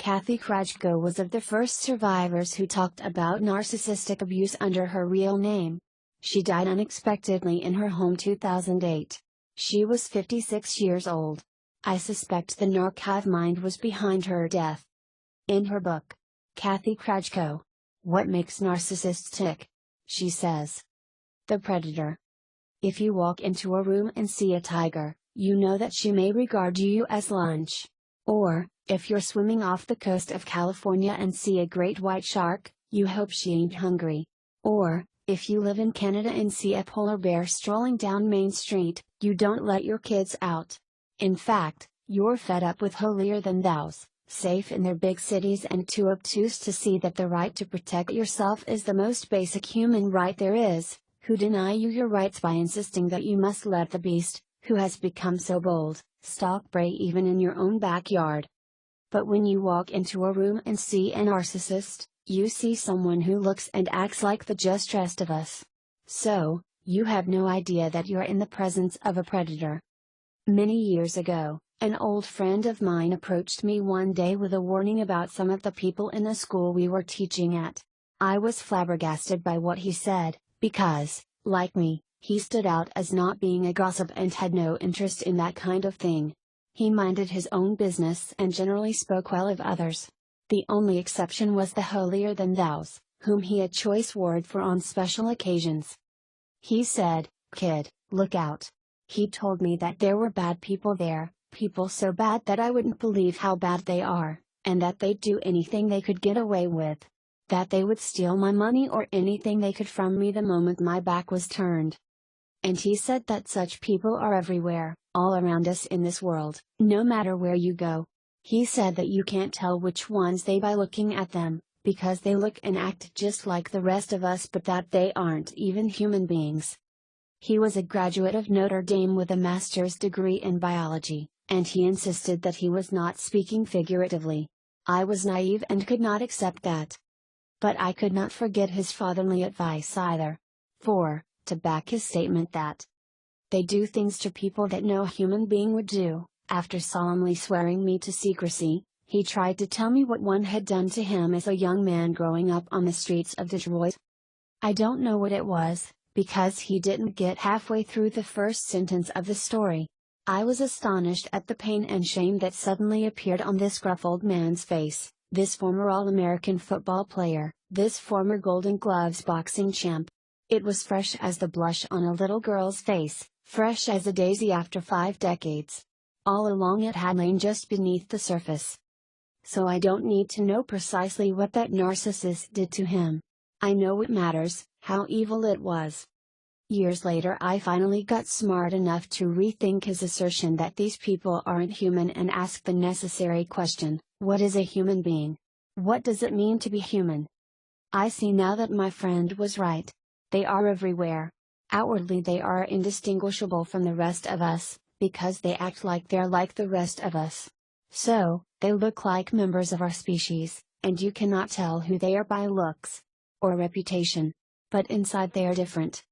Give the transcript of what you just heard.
Kathy Krajco was of the first survivors who talked about narcissistic abuse under her real name. She died unexpectedly in her home 2008. She was 56 years old. I suspect the narc hive mind was behind her death. In her book, Kathy Krajco, What Makes Narcissists Tick, she says, the predator. If you walk into a room and see a tiger, you know that she may regard you as lunch. Or, if you're swimming off the coast of California and see a great white shark, you hope she ain't hungry. Or, if you live in Canada and see a polar bear strolling down Main Street, you don't let your kids out. In fact, you're fed up with holier-than-thous, safe in their big cities and too obtuse to see that the right to protect yourself is the most basic human right there is, who deny you your rights by insisting that you must let the beast, who has become so bold, stalk prey even in your own backyard. But when you walk into a room and see a narcissist, you see someone who looks and acts like the just rest of us. So, you have no idea that you're in the presence of a predator. Many years ago, an old friend of mine approached me one day with a warning about some of the people in the school we were teaching at. I was flabbergasted by what he said, because, like me, he stood out as not being a gossip and had no interest in that kind of thing. He minded his own business and generally spoke well of others. The only exception was the holier-than-thous, whom he had choice word for on special occasions. He said, "Kid, look out." He told me that there were bad people there, people so bad that I wouldn't believe how bad they are, and that they'd do anything they could get away with. That they would steal my money or anything they could from me the moment my back was turned. And he said that such people are everywhere, all around us in this world, no matter where you go. He said that you can't tell which ones they by looking at them, because they look and act just like the rest of us, but that they aren't even human beings. He was a graduate of Notre Dame with a master's degree in biology, and he insisted that he was not speaking figuratively. I was naive and could not accept that. But I could not forget his fatherly advice either. For, to back his statement that they do things to people that no human being would do, after solemnly swearing me to secrecy, he tried to tell me what one had done to him as a young man growing up on the streets of Detroit. I don't know what it was, because he didn't get halfway through the first sentence of the story. I was astonished at the pain and shame that suddenly appeared on this gruff old man's face, this former All-American football player, this former Golden Gloves boxing champ. It was fresh as the blush on a little girl's face, fresh as a daisy after 5 decades. All along it had lain just beneath the surface. So I don't need to know precisely what that narcissist did to him. I know what matters, how evil it was. Years later I finally got smart enough to rethink his assertion that these people aren't human and ask the necessary question, what is a human being? What does it mean to be human? I see now that my friend was right. They are everywhere. Outwardly they are indistinguishable from the rest of us, because they act like they're like the rest of us. So, they look like members of our species, and you cannot tell who they are by looks or reputation. But inside they are different.